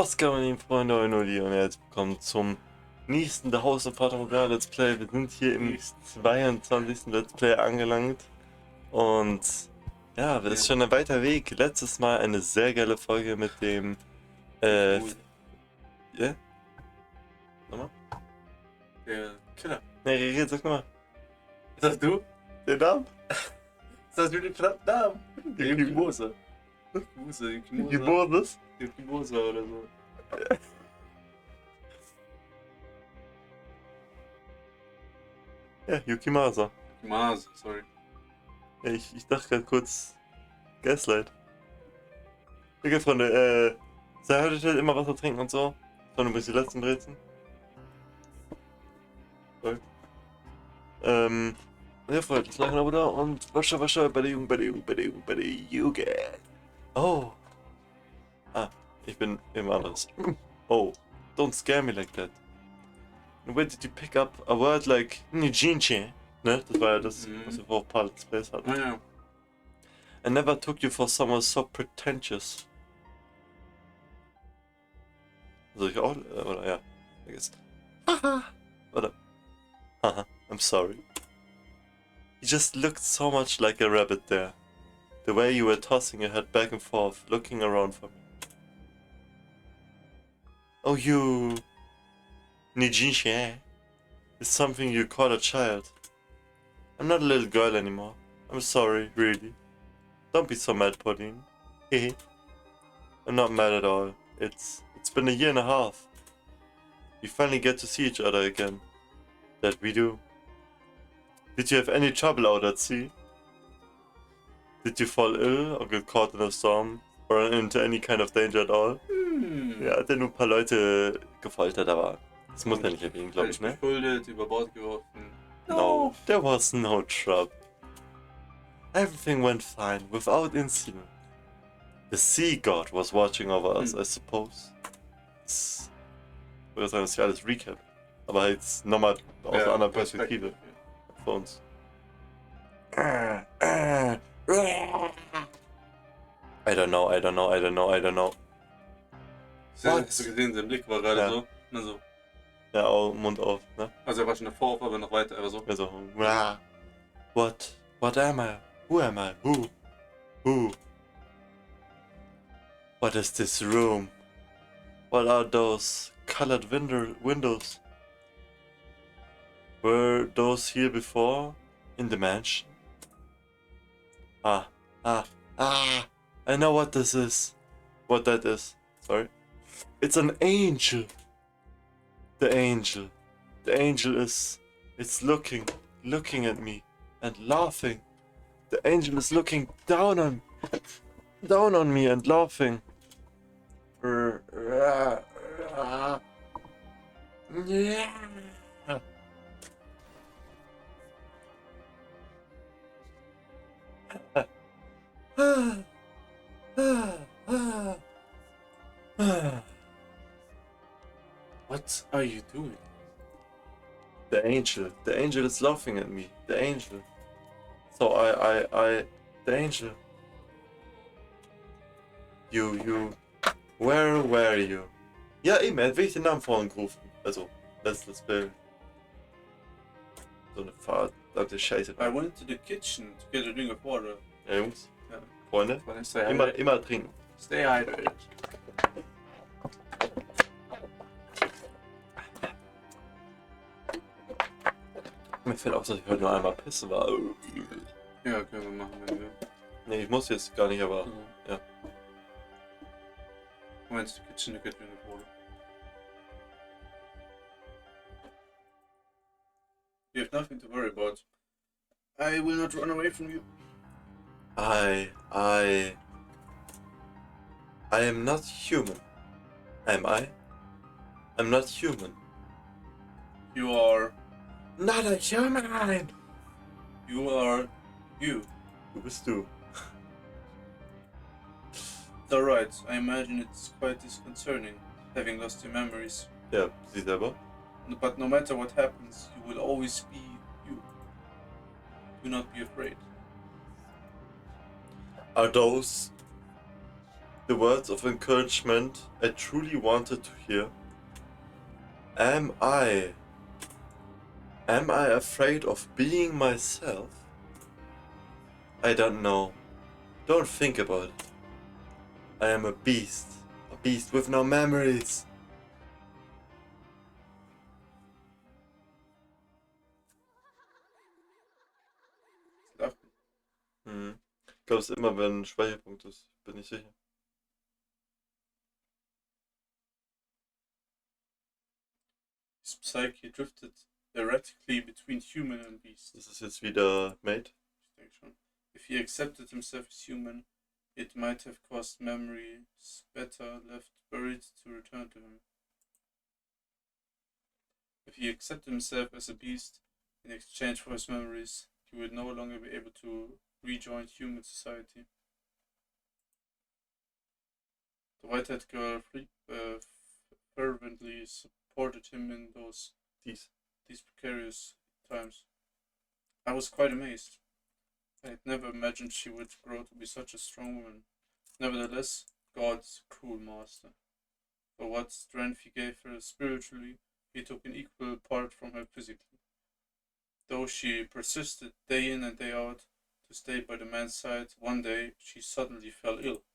Was kann man ihm, Freunde, Eunoli? Und jetzt kommt zum nächsten The House of Fata Morgana Let's Play. Wir sind hier im 22. Let's Play angelangt. Und ja, das ist schon ein weiter Weg. Letztes Mal eine sehr geile Folge mit dem. Ja? Nochmal? Der Killer. Ne, sag nochmal. Ist das du? Den Namen? Ist das du den verdammten Namen? Der Yukimosa. Yukimosa oder so. Ja, Yukimasa. Yukimasa, sorry. Ja, ich dachte gerade kurz. Gaslight. Okay, Freunde, sei heute halt immer Wasser trinken und so. Sondern bis die letzten Brezen. Sorry. Ja, Freunde, das lachen aber da und Wasche, bei der Jugend. Oh. Ah, ich bin immer anders. Oh, don't scare me like that. And where did you pick up a word like Nijinche? Ne? Das war ja das, was wir vor ein paar Displays hatten. Ah ja. I never took you for someone so pretentious. Soll ich auch? Oder ja. I guess. Haha. Oder. Haha. I'm sorry. You just looked so much like a rabbit there. The way you were tossing your head back and forth, looking around for me. Oh, you. Nijinche is something you call a child. I'm not a little girl anymore. I'm sorry, really. Don't be so mad, Pauline. Hehe. I'm not mad at all. It's been a year and a half. We finally get to see each other again. That we do. Did you have any trouble out at sea? Did you fall ill or get caught in a storm? Or into any kind of danger at all? Ja, hat er nur ein paar Leute gefoltert, aber das muss er nicht erwähnen, glaube ich, ne? Verschuldet, über Bord geworfen. No, there was no trouble. Everything went fine, without incident. The sea god was watching over us, I suppose. Ich würde sagen, das ist ja alles Recap. Aber jetzt nochmal aus einer anderen Perspektive. Für uns. I don't know. Hast du gesehen, sein Blick war gerade Ja. so. Na so. Ja, auch Mund auf, ne? Also er war schon davor, aber noch weiter, aber so. Ja, so. What am I? Who am I? Who? What is this room? What are those colored windows? Were those here before? In the mansion? I know what this is. What that is. Sorry. It's an angel. The angel is... It's looking at me and laughing. The angel is looking down on me and laughing. Yeah. What are you doing? The angel is laughing at me. The angel. So the angel. You, where were you? Ja, eben, er hat wirklich den Namen vorhin gerufen. Also, letztes Bild. So eine verdammte Scheiße. I went to the kitchen to get a drink of water. Ja, Jungs, Ja. Freunde, immer trinken. Stay hydrated. Mir fällt auf, dass ich heute nur einmal pissen war. Ja, können wir machen, wenn wir. Ne, ich muss jetzt gar nicht, aber ja. I went to the kitchen to get a drink of water. You have nothing to worry about. I will not run away from you. I am not human. Am I? I'm not human. You are. Not a human! You are. You. Du bist du. It's alright. I imagine it's quite disconcerting, having lost your memories. Ja, sie selber. But no matter what happens, you will always be you. Do not be afraid. Are those the words of encouragement I truly wanted to hear. Am I afraid of being myself? I don't know. Don't think about it. I am a beast with no memories. Lachen. Ich glaube, es ist immer, wenn ein Schwächepunkt ist. Bin ich sicher. His psyche drifted erratically between human and beast. Das ist jetzt wieder Mate. Ich denke schon. If he accepted himself as human, it might have caused memories better left buried to return to him. If he accepted himself as a beast in exchange for his memories, he would no longer be able to rejoin human society. The white-haired girl fervently supported him in these precarious times. I was quite amazed. I had never imagined she would grow to be such a strong woman. Nevertheless, God's cruel master. For what strength he gave her spiritually, he took an equal part from her physically. Though she persisted day in and day out to stay by the man's side, one day she suddenly fell ill.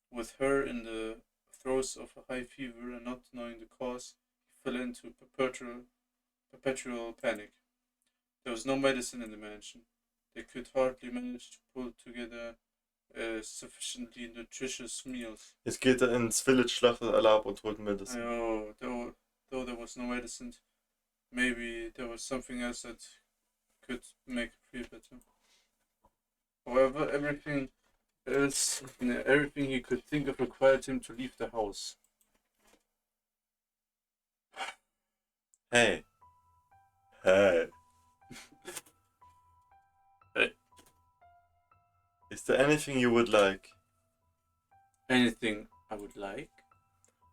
With her in the throes of a high fever and not knowing the cause, he fell into perpetual panic. There was no medicine in the mansion. They could hardly manage to pull together sufficiently nutritious meals. Jetzt geht er ins Village, schlachtet alle ab und holt Medicine. Though there was no medicine, maybe there was something else that could make it feel better. However, everything he could think of required him to leave the house. Hey. Is there anything you would like? Anything I would like?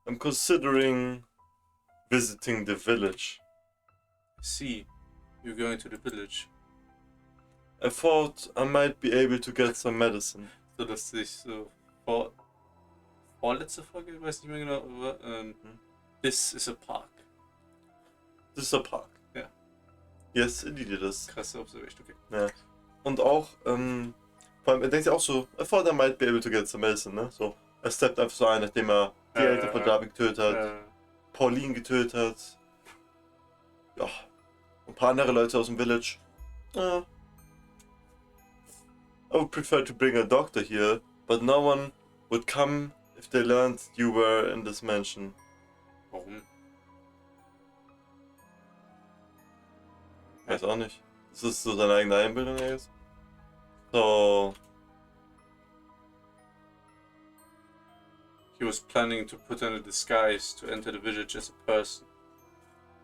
I'm considering visiting the village. See, you're going to the village. I thought I might be able to get some medicine. So, dass sich so vorletzte Folge, ich weiß nicht mehr genau, aber this is a park. This is a park. Ja. Yes, indeed it is. Krasse Observation, okay. Ja. Und auch, vor allem, er denkt sich auch so, I thought I might be able to get some medicine, ne? So, er steppt einfach so ein, nachdem er die Eltern von Jarvik getötet hat, Pauline getötet hat. Ja. Ein paar andere Leute aus dem Village. Ja. I would prefer to bring a doctor here, but no one would come if they learned you were in this mansion. Warum? Weiß auch nicht. Das ist so seine eigene Einbildung jetzt. So. He was planning to put on a disguise to enter the village as a person.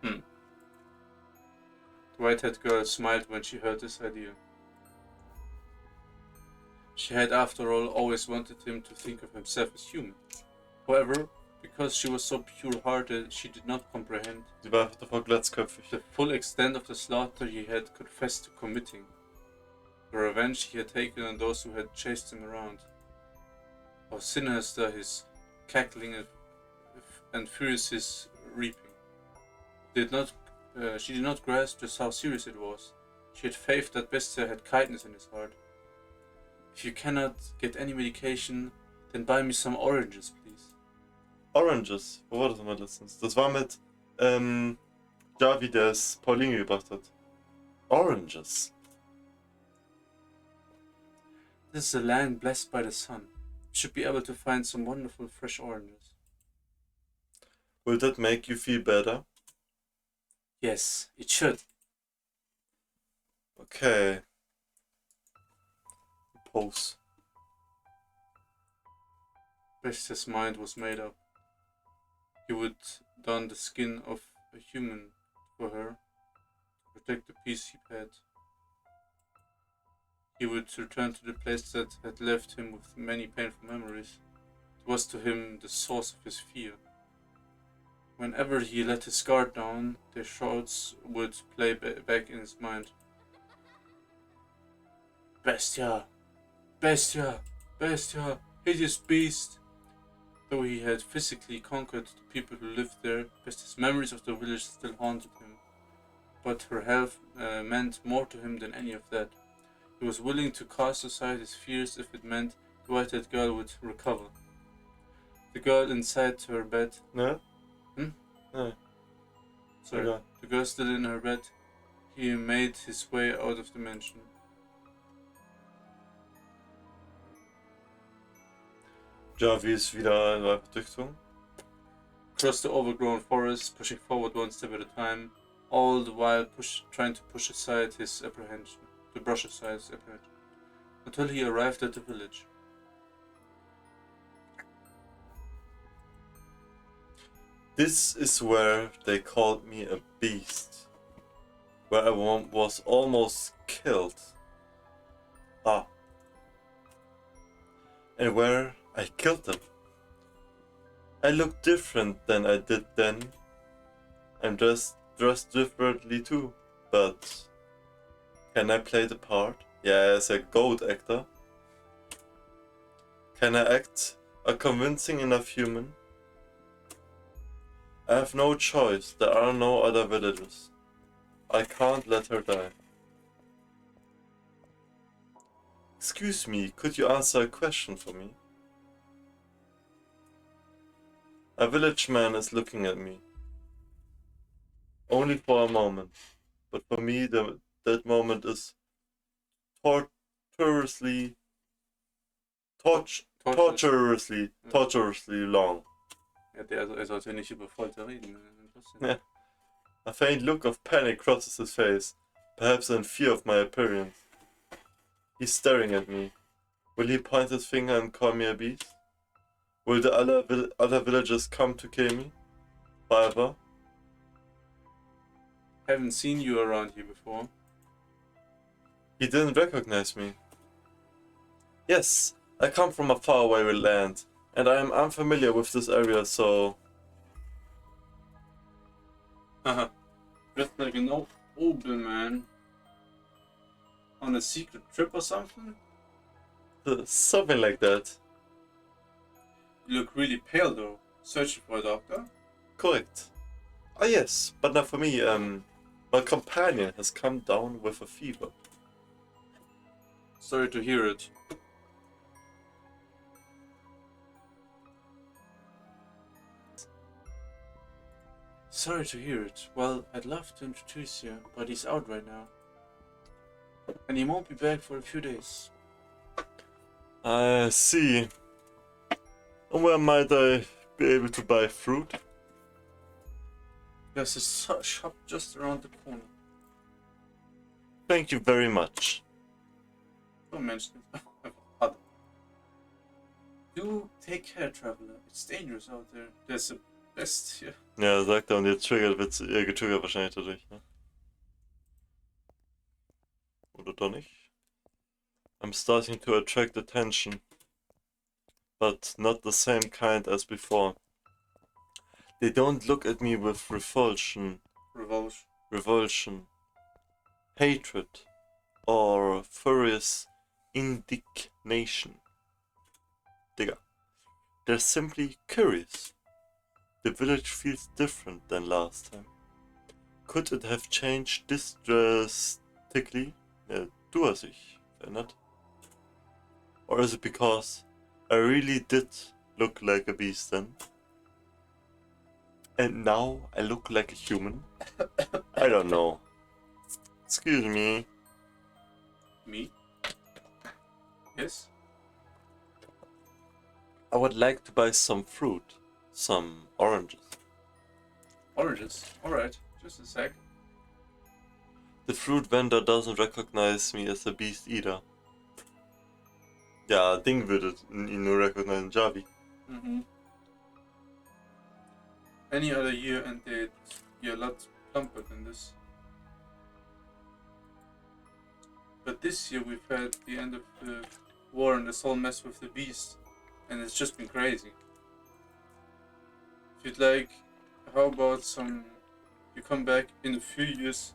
The white-haired girl smiled when she heard this idea. She had, after all, always wanted him to think of himself as human. However, because she was so pure-hearted, she did not comprehend Sie war einfach davor glatzköpfig. the full extent of the slaughter he had confessed to committing, the revenge he had taken on those who had chased him around, how sinister his cackling and furious his reaping. She did not grasp just how serious it was. She had faith that Bestia had kindness in his heart. If you cannot get any medication, then buy me some oranges, please. Oranges. Wo war das nochmal letztens? Das war mit Javi, der es Pauline gebracht hat. Oranges. This is a land blessed by the sun. You should be able to find some wonderful fresh oranges. Will that make you feel better? Yes, it should. Okay. Pose. Bestia's mind was made up. He would don the skin of a human for her to protect the peace he had. He would return to the place that had left him with many painful memories. It was to him the source of his fear. Whenever he let his guard down, their shouts would play back in his mind. Bestia! Bestia! Bestia! hideous beast. Though he had physically conquered the people who lived there, his memories of the village still haunted him. But her health meant more to him than any of that. He was willing to cast aside his fears if it meant the white-haired girl would recover. The girl inside her bed. No? Hmm? No. Sorry. Okay. The girl still in her bed. He made his way out of the mansion. Javi ist wieder in der Verdichtung. Across the overgrown forest, pushing forward one step at a time, all the while trying to brush aside his apprehension, until he arrived at the village. This is where they called me a beast. Where I was almost killed. Ah. And where I killed them. I look different than I did then. I'm dressed differently too. But can I play the part? Yeah, as a goat actor. Can I act a convincing enough human? I have no choice. There are no other villagers. I can't let her die. Excuse me, could you answer a question for me? A village man is looking at me. Only for a moment. But for me, that moment is torturously long. Ja, sollte nicht über Folter reden. Yeah. A faint look of panic crosses his face, perhaps in fear of my appearance. He's staring at me. Will he point his finger and call me a beast? Will the other villagers come to kill me? Forever? Haven't seen you around here before. He didn't recognize me. Yes, I come from a faraway land, and I am unfamiliar with this area, so... Haha. Just like an old man. On a secret trip or something? Something like that. You look really pale though. Searching for a doctor? Correct. Ah yes, but not for me. My companion has come down with a fever. Sorry to hear it. Sorry to hear it. Well, I'd love to introduce you, but he's out right now. And he won't be back for a few days. I see. And where might I be able to buy fruit? There's a shop just around the corner. Thank you very much. Don't mention it. Do take care, traveler. It's dangerous out there. There's a best here. Ja, sagt er und jetzt wird ihr getriggert wahrscheinlich dadurch, ne? Oder doch nicht? I'm starting to attract attention. But not the same kind as before. They don't look at me with revulsion, hatred, or furious indignation. Digga. They're simply curious. The village feels different than last time. Could it have changed this drastically? Du hast dich verändert. Or is it because I really did look like a beast then? And now I look like a human? I don't know. Excuse me. Me? Yes? I would like to buy some fruit. Some oranges. Oranges? Alright, just a sec. The fruit vendor doesn't recognize me as a beast either. Ja, Ding würde ihn nur recognize, Javi. Mm-hmm. Any other year and they'd be a lot plumper than this. But this year we've had the end of the war and this whole mess with the beast, and it's just been crazy. If you'd like, how about you come back in a few years,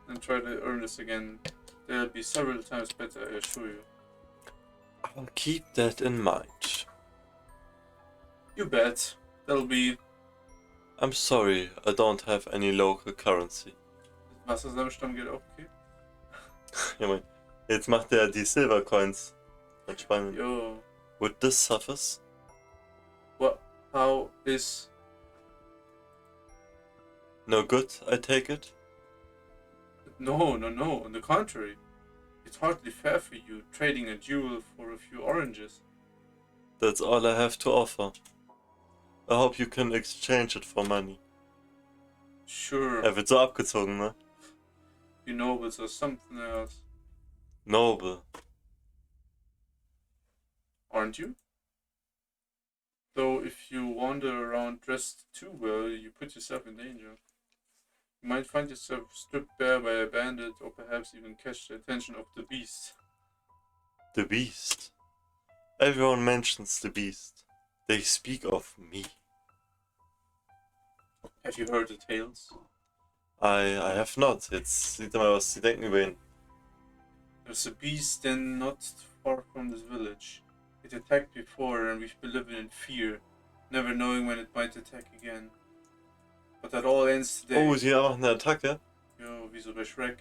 and try to earn this again. They'll be several times better, I assure you. I'll keep that in mind. You bet. That'll be. I'm sorry, I don't have any local currency. Wassersammelstamm geht auch, okay? Ja, mein, jetzt macht er die Silver Coins. Entspannend. Yo. Would this suffice? What? How is. No good, I take it? No, no, no. On the contrary. It's hardly fair for you, trading a jewel for a few oranges. That's all I have to offer. I hope you can exchange it for money. Sure. Er wird so abgezogen, ne? You nobles or something else. Noble. Aren't you? Though if you wander around dressed too well, you put yourself in danger. You might find yourself stripped bare by a bandit, or perhaps even catch the attention of the beast. The Beast. Everyone mentions the Beast. They speak of me. Have you heard the tales? I have not. Jetzt sieht er mal, was sie denken über ihn. There's a beast then not far from this village. It attacked before, and we've been living in fear, never knowing when it might attack again. But that all ends today. Oh, sie machen eine Attacke. Yo, wie so bei Shrek.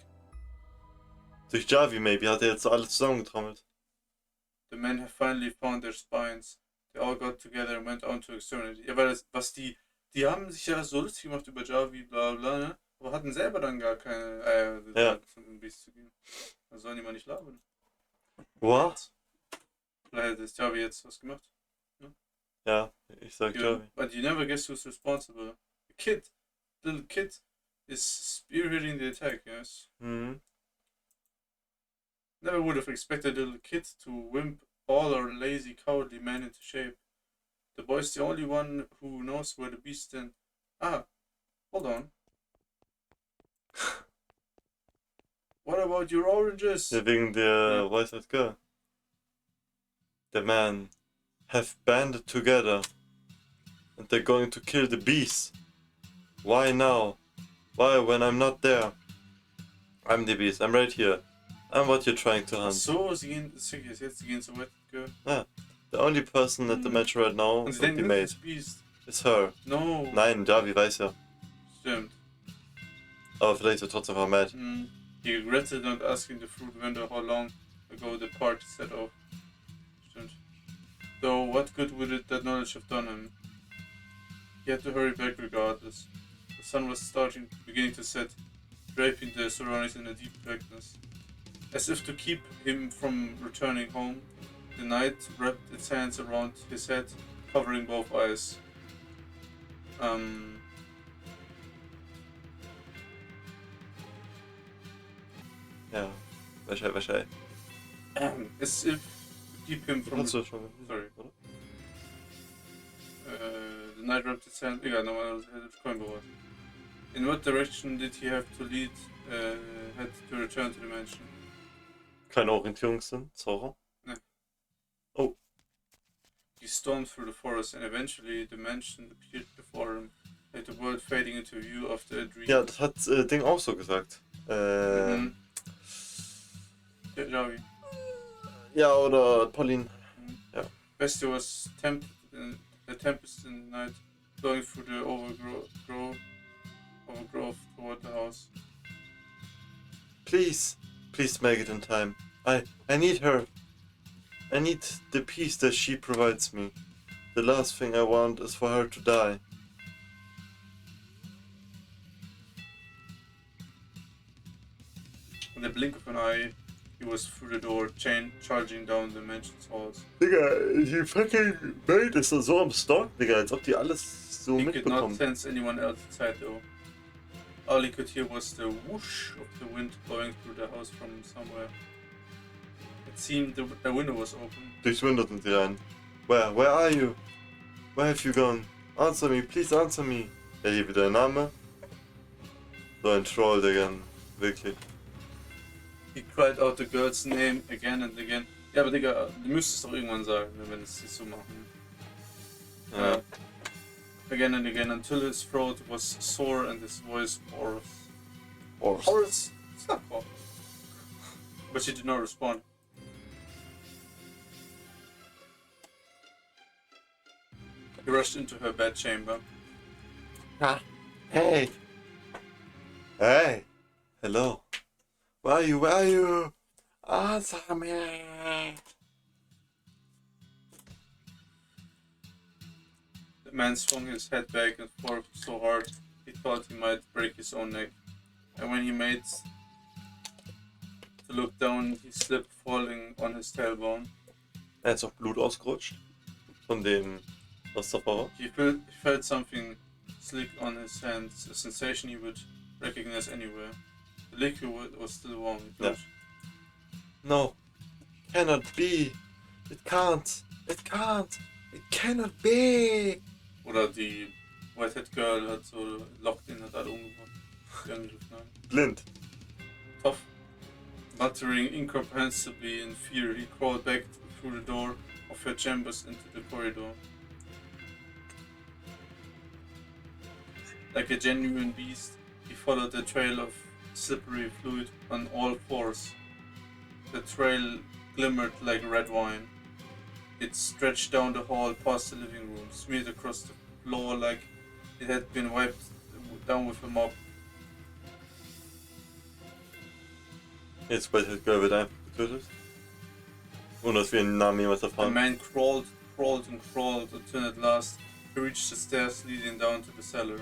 Durch Javi, maybe, hat er jetzt so alles zusammengetrommelt. The men have finally found their spines. They all got together and went on to exterminate. Ja, weil das, was die haben sich ja so lustig gemacht über Javi, bla bla, ne? Aber hatten selber dann gar keine Eier, Ja. zum Biest zu gehen. Da sollen die mal nicht labern. What? Vielleicht hat das Javi jetzt was gemacht. Ja, ich sag Javi. But you never guess who's responsible. The kid, little kid, is spearheading the attack, yes? Mhm. Never would have expected a little kid to wimp all our lazy, cowardly men into shape. The boy's the only one who knows where the beast stand. Ah, hold on. What about your oranges? Ja, wegen der White Girl. The men have banded together and they're going to kill the beast. Why now? Why when I'm not there? I'm the beast, I'm right here. I'm what you're trying to hunt. So, sie gehen zur White Girl. The only person at the match right now Und sie would be denken, made das Beast. is her. No. Nein, Javi weiß ja. Stimmt. Aber vielleicht wird er trotzdem vermehrt. He regretted not asking the fruit vendor how long ago the party set off. Stimmt. Though, what good would that knowledge have done him? He had to hurry back regardless. The sun was beginning to set, draping the surroundings in a deep blackness. As if to keep him from returning home, the night wrapped its hands around his head, covering both eyes. Ja, wahrscheinlich. As if to keep him from. Hast du schon Sorry. oder? The night wrapped its hands. Egal, nochmal Coin bewahren. In what direction did he have to lead? Had to return to the mansion? Keine Orientierungssinn, Zora. No. Oh. He stormed through the forest and eventually the mansion appeared before him, like the world fading into view after a dream. Ja, das hat Ding auch so gesagt. Javi. Ja, oder Pauline. Ja. Bestia was tempted in a tempest in the night, blowing through the overgrowth toward the house. Please make it in time. I need her. I need the peace that she provides me. The last thing I want is for her to die. In the blink of an eye, he was through the door, charging down the mansion's halls. Digga, die fucking Welt ist so am Stalk, Digga, als ob die alles so He could not mitbekommen. sense anyone else inside though. All he could hear was the whoosh of the wind blowing through the house from somewhere. It seemed the window was open. Durchs Window sind sie rein. Where are you? Where have you gone? Answer me, please answer me. Ja, hier wieder ein Name. So ein Troll, Digga, wirklich. He cried out the girl's name again and again. Ja, aber Digga, du müsstest es doch irgendwann sagen, wenn es so machen. Ja. Again and again until his throat was sore and his voice hoarse. Horse. Horace? It's not called. But she did not respond. He rushed into her bedchamber. Ah, hey! Hey! Hello! Where are you? Where are you? Answer me! The man swung his head back and forth so hard he thought he might break his own neck. And when he made to look down, he slipped, falling on his tailbone. Er ist auch Blut ausgerutscht. Von dem, was davor war. He felt something slick on his hands, a sensation he would recognize anywhere. The liquid was still warm. Yeah. No. Cannot be. It can't. It can't. It cannot be. Oder die Whitehead Girl hat so locked in, hat alle umgebracht. Die angegriffen haben. Blind. Tough. Muttering incomprehensibly in fear, he crawled back through the door of her chambers into the corridor. Like a genuine beast, he followed the trail of slippery fluid on all fours. The trail glimmered like red wine. It stretched down the hall past the living room, smeared across the floor like it had been wiped down with a mop. Jetzt Whitehead Girl wird einfach getötet. Ohne dass wir den Namen jemals The erfahren. man crawled and crawled until at last he reached the stairs leading down to the cellar.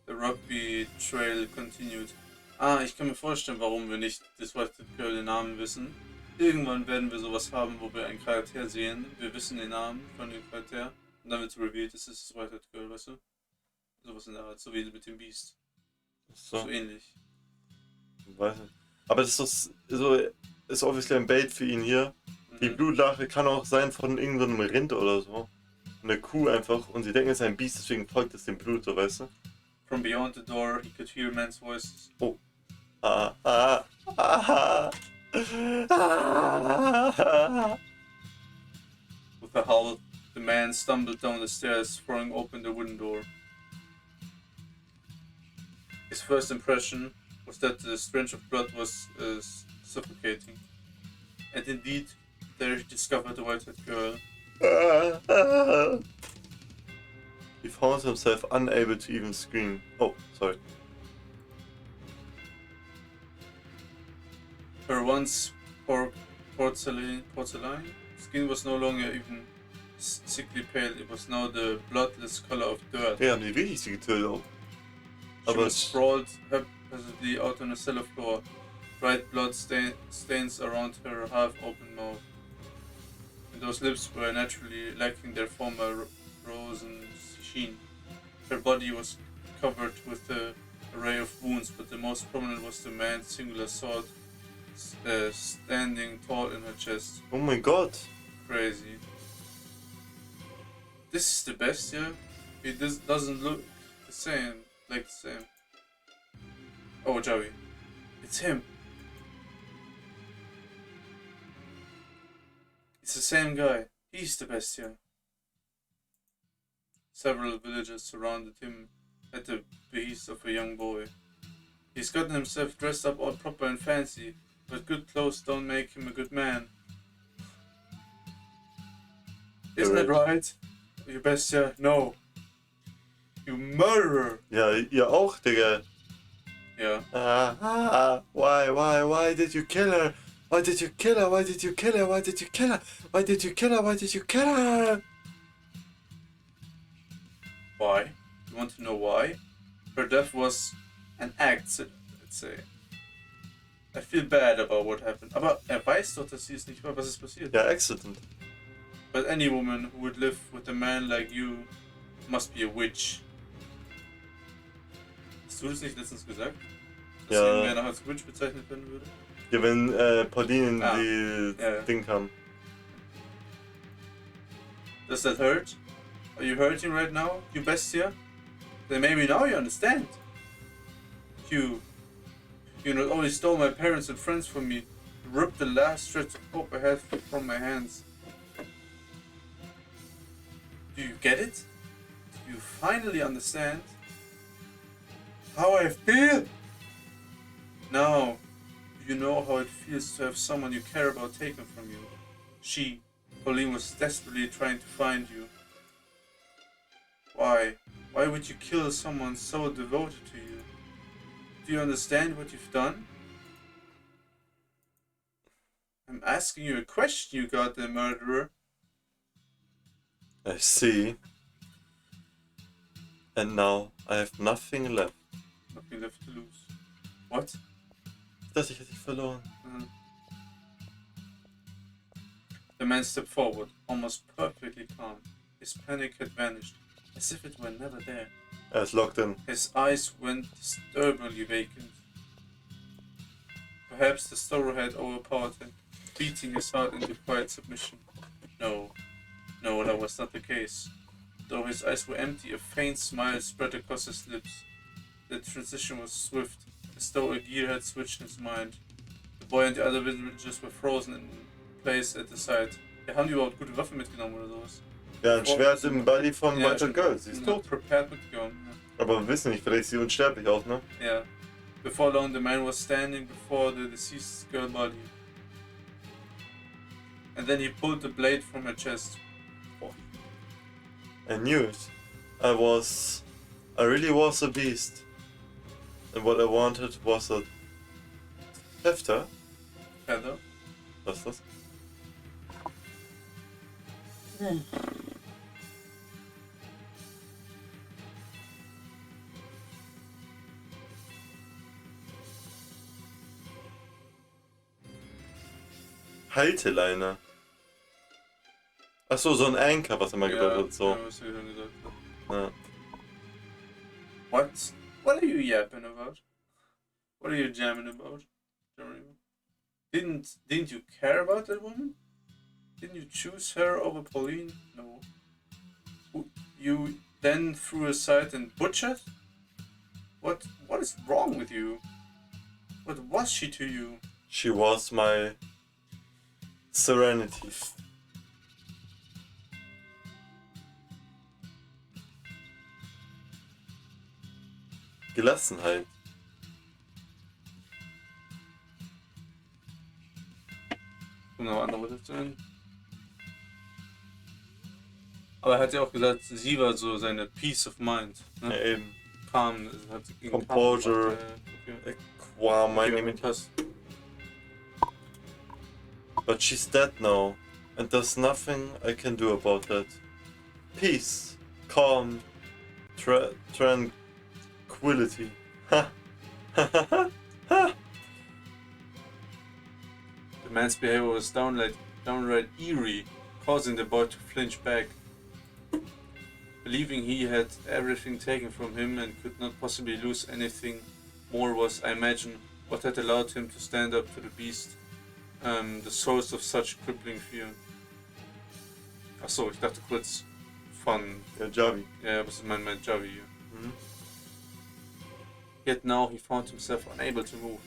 The rugby trail continued. Ich kann mir vorstellen, warum wir nicht des Whitehead Girl den Namen wissen. Irgendwann werden wir sowas haben, wo wir einen Charakter sehen. Wir wissen den Namen von dem Charakter. Und dann wird revealed, das ist das Whitehead Girl, weißt du? Sowas in der Art, so wie mit dem Beast. So ähnlich. Weiß nicht. Aber das ist doch so, ist obviously ein Bait für ihn hier. Die Blutlache kann auch sein von irgendeinem Rind oder so. Eine Kuh einfach und sie denken, es ist ein Biest, deswegen folgt es dem Blut, so weißt du? From beyond the door, he could hear men's voices. Oh. With a howl, the man stumbled down the stairs, throwing open the wooden door. His first impression was that the stench of blood was suffocating. And indeed, there he discovered the Whitehead Girl. He found himself unable to even scream. Oh, sorry. Her once porcelain skin was no longer even sickly pale, it was now the bloodless color of dirt. Ja, haben die wirklich sie getötet auch. She Aber was sprawled haphazardly out on the cellar floor, bright blood stains around her half-open mouth. And those lips were naturally lacking their former rosy sheen. Her body was covered with an array of wounds, but the most prominent was the man's singular sword standing tall in her chest. oh mein Gott. Crazy. This is the best, yeah? It doesn't look the same, like the same. Oh, Joey. It's him. It's the same guy. He's the best, yeah. Several villagers surrounded him at the behest of a young boy. He's gotten himself dressed up all proper and fancy, but good clothes don't make him a good man. Isn't that right? You bestia? No. You murderer! Ja, ihr auch, Digga. Yeah. Why did you kill her? Why did you kill her? Why did you kill her? Why did you kill her? Why did you kill her? Why did you kill her? Why? You want to know why? Her death was an accident, let's say. I feel bad about what happened. Aber weiß doch, dass sie es nicht war, was ist passiert. Ja, accident. But any woman who would live with a man like you must be a witch. Hast du das nicht letztens gesagt? Dass irgendwer noch als Witch bezeichnet werden würde? Ja, wenn Pauline in die ja. Ding kam. Does that hurt? Are you hurting right now, you bestia? Then maybe now you understand. You not only stole my parents and friends from me, you ripped the last shreds of hope I had from my hands. Do you get it? Do you finally understand how I feel? Now, do you know how it feels to have someone you care about taken from you? She, Pauline was desperately trying to find you. Why? Why would you kill someone so devoted to you? Do you understand what you've done? I'm asking you a question, you goddamn murderer. I see. And now I have nothing left. Nothing left to lose. What? Das ich hätte ich verloren. The man stepped forward, almost perfectly calm. His panic had vanished, as if it were never there. Er ist locked in. His eyes went disturbingly vacant. Perhaps the sorrow had overpowered him, beating his heart into quiet submission. No, that was not the case. Though his eyes were empty, a faint smile spread across his lips. The transition was swift, as though a gear had switched in his mind. The boy and the other villagers were frozen in place at the side. Ja, haben die überhaupt gute Waffen mitgenommen oder sowas? Ja, ein Schwert im Body von Walter Girl, siehst du? Prepared mitgenommen. Ja. Aber wir wissen nicht, vielleicht ist sie unsterblich auch, ne? Yeah. Before long, the man was standing before the deceased girl body. And then he pulled the blade from her chest. I knew it. I really was a beast. And what I wanted was a Hefter. Feather. Was ist das? Halteleine. Achso, so ein Anker, was er mal gebaut hat. So. Ja, was ich schon gesagt habe. Ja. What are you yapping about? What are you jamming about? Didn't you care about that woman? Didn't you choose her over Pauline? No. You then threw her aside and butchered? What is wrong with you? What was she to you? She was my serenity. Gelassenheit. Um noch andere Worte zu nennen. Aber er hat ja auch gesagt, sie war so seine Peace of Mind. Ne? Ja, eben. Calm, hat gegen Composure. Calm, passt. But she's dead now, and there's nothing I can do about that. Peace, calm, tranquility. Ha! Ha! The man's behavior was downright eerie, causing the boy to flinch back. Believing he had everything taken from him and could not possibly lose anything more was, I imagine, what had allowed him to stand up to the beast, the source of such crippling fear. Achso, ich dachte kurz von... Ja, Javi. Ja, was ist mein Javi hier? Mhm. Yet now he found himself unable to move.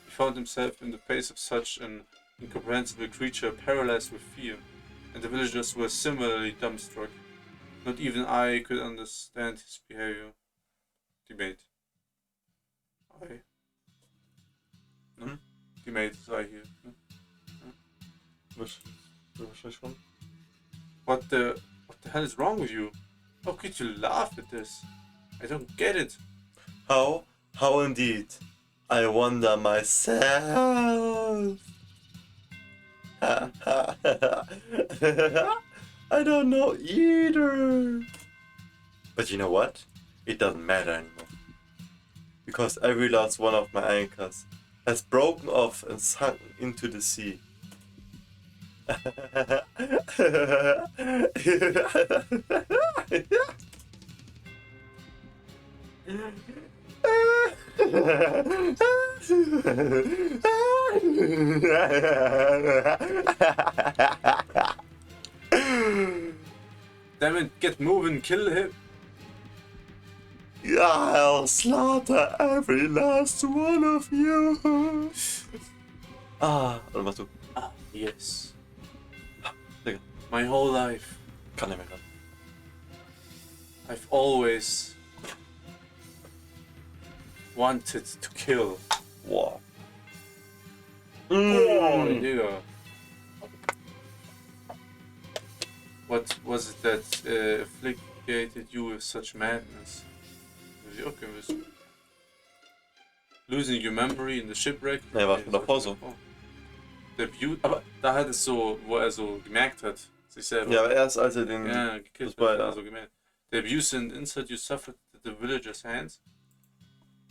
He found himself in the face of such an incomprehensible creature, paralyzed with fear, and the villagers were similarly dumbstruck. Not even I could understand his behavior. Debate. I. No? Hm? Debate is I here. No? Wahrscheinlich schon. What the hell is wrong with you? How could you laugh at this? I don't get it. How indeed? I wonder myself. I don't know either. But you know what? It doesn't matter anymore. Because I realized one of my anchors has broken off and sunk into the sea. Damn it, get moving, kill him. I'll slaughter every last one of you. Oder machst du? Yes. Digga. My whole life, Kann nicht mehr gerade. I've always wanted to kill. Wow. Oh, Digga. What was it that afflicted you with such madness? Will ich auch gerne wissen. Losing your memory in the shipwreck? Nee, war schon davor so. Der Beauty, aber da hat es so, wo er so gemerkt hat, sich selber. Ja, aber erst als er den... Ja, gekillt hat, er so gemerkt. The abuse and insult you suffered at the villagers' hands?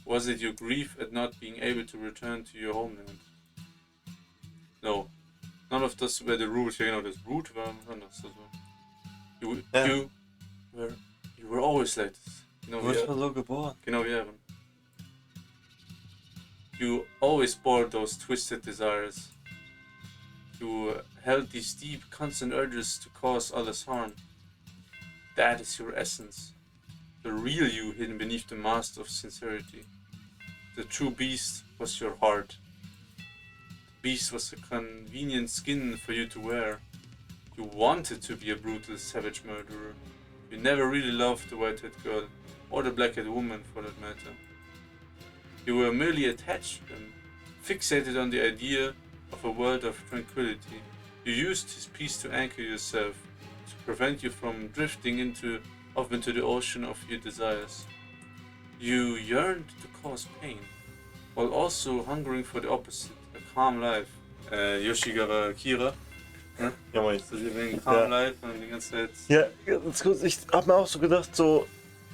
Was it your grief at not being able to return to your homeland? No. None of this were the root. Ja genau, das Root war anders. Also, you were always like this. Genau Du bist so geboren. Genau wie Aaron. You always bore those twisted desires. You held these deep, constant urges to cause others harm. That is your essence. The real you hidden beneath the mask of sincerity. The true beast was your heart. The beast was a convenient skin for you to wear. You wanted to be a brutal, savage murderer. You never really loved the white-haired girl, or the black-haired woman for that matter. You were merely attached to them, fixated on the idea of a world of tranquility. You used his peace to anchor yourself, to prevent you from drifting off into the ocean of your desires. You yearned to cause pain, while also hungering for the opposite, a calm life. Yoshigara Kira. Ja, moin. So wegen calm life und die ganze Zeit. Ja, ganz kurz, ich hab mir auch so gedacht, so...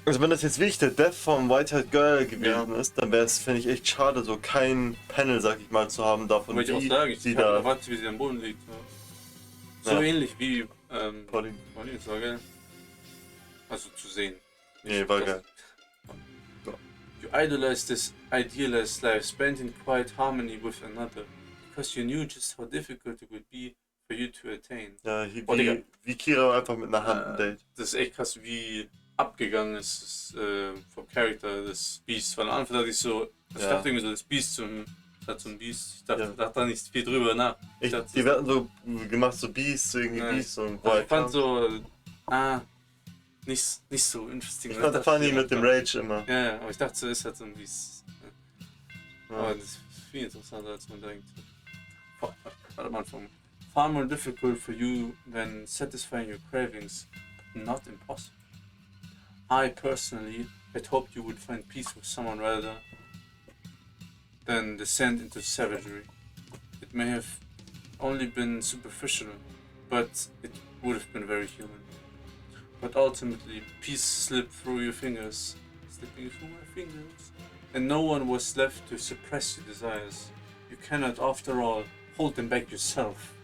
Also wenn das jetzt wirklich der Death vom White-Haired Girl gewesen ist, dann wäre es, finde ich, echt schade, so kein Panel, sag ich mal, zu haben davon, Wollte ich auch sagen, ich da... erwarte, wie sie am Boden liegt. Ja. So ähnlich wie Pauline. Pauline, das war geil. Also zu sehen. Nee, war geil. You idolized this idealized life, spent in quiet harmony with another, because you knew just how difficult it would be for you to attain. Ja, wie Kira einfach mit einer Hand ein Date. Das ist echt krass, wie abgegangen ist vom Charakter des Beasts. Weil am Anfang dachte ich so, ich dachte irgendwie so, das Beast so ein Beast. Ich dachte da nicht viel drüber nach. Die werden so gemacht, so Beast, so irgendwie Beast und also ich fand so, nicht so interesting. Ich fand das funny mit dem Rage immer. Ja, aber ich dachte so, ist halt so ein Beast. Ja. Aber das ist viel interessanter, als man denkt. Am Anfang. Far more difficult for you than satisfying your cravings, not impossible. I personally had hoped you would find peace with someone rather than descend into savagery. It may have only been superficial, but it would have been very human. But ultimately, peace slipped through your fingers, slipping through my fingers, and no one was left to suppress your desires. You cannot, after all, hold them back yourself.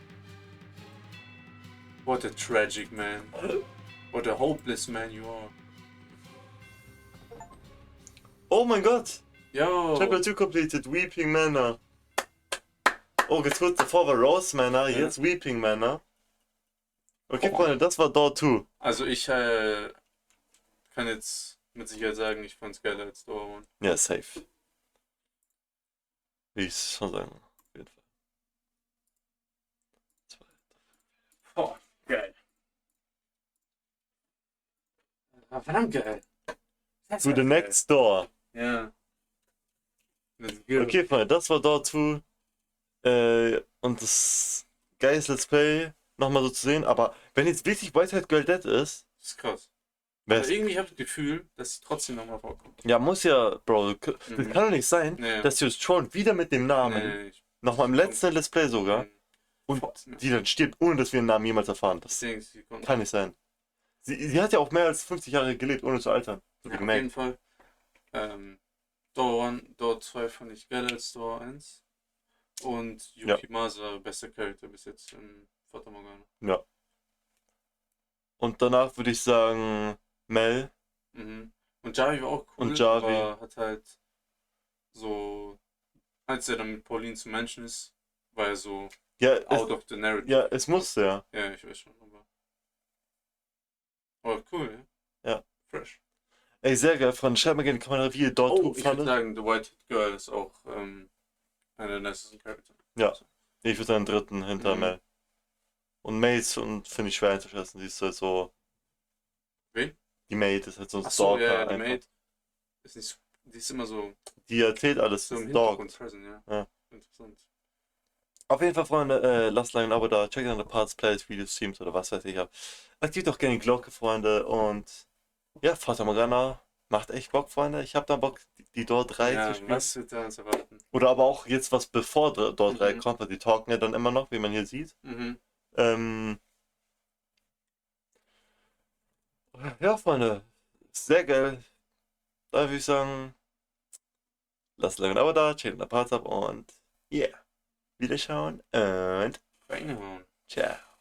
What a tragic man. What a hopeless man you are. Oh mein Gott! Yo! Chapter 2 completed, Weeping Manor. Oh, jetzt kurz davor war Rose Manor, jetzt Weeping Manor. Okay, Freunde, das war Door 2. Also ich kann jetzt mit Sicherheit sagen, ich fand's geiler als Door 1. Ja, safe. Wie ich es schon sagen. Auf jeden Fall. Boah, geil. Verdammt geil. To the next door. Ja. Okay, Freunde, das war Door 2. Und das geiles Let's Play nochmal so zu sehen. Aber wenn jetzt wirklich White-Haired Girl Dead ist... Das ist krass. Aber irgendwie habe ich das Gefühl, dass sie trotzdem nochmal vorkommt. Ja, muss ja, Bro. Das kann doch nicht sein, dass sie uns schon wieder mit dem Namen, nochmal im letzten Let's Play sogar, und die dann stirbt, ohne dass wir den Namen jemals erfahren. Das kann nicht sein. Sie hat ja auch mehr als 50 Jahre gelebt, ohne zu altern. So ja, auf jeden Fall. Door 1, Door 2 fand ich geiler als Door 1. Und Yukimasa, bester Charakter bis jetzt in Fata Morgana. Ja. Und danach würde ich sagen, Mel. Mhm. Und Javi war auch cool, und Javi. Aber hat halt so, als er dann mit Pauline zu Menschen ist, war er so out of the narrative. Ja, es musste ja. Ja, ich weiß schon, aber cool, ja. Fresh. Ey, sehr geil, Freunde. Schreibt mal gerne in die Kommentare, wie ihr dort fandet. Ich würde sagen, The White Girl ist auch einer der niceste Charakter. Ja, also. Ich würde sagen, dritten hinter Mel. Und Mates finde ich schwer einzuschätzen. Sie ist halt so... Wen? Die Maid ist halt so ein Stalker. Ja, die Maid ist nicht, die ist immer so... Die erzählt alles, so im Hintergrund present, ja. Interessant. Auf jeden Fall, Freunde, lasst ein Abo da, checkt andere Parts, Plays, Videos, Streams oder was weiß ich. Aktiviert doch gerne die Glocke, Freunde. Und ja, Fata Morgana macht echt Bock, Freunde. Ich habe da Bock, die Dort 3 zu spielen. Was wird da uns erwarten? Oder aber auch jetzt was bevor Dort 3 Mhm. kommt, weil die talken ja dann immer noch, wie man hier sieht. Mhm. Ja, Freunde, sehr geil. Da würde ich sagen, lasst ein Abo da, checkt andere Parts ab und yeah, wiederschauen und Reinhauen. ciao.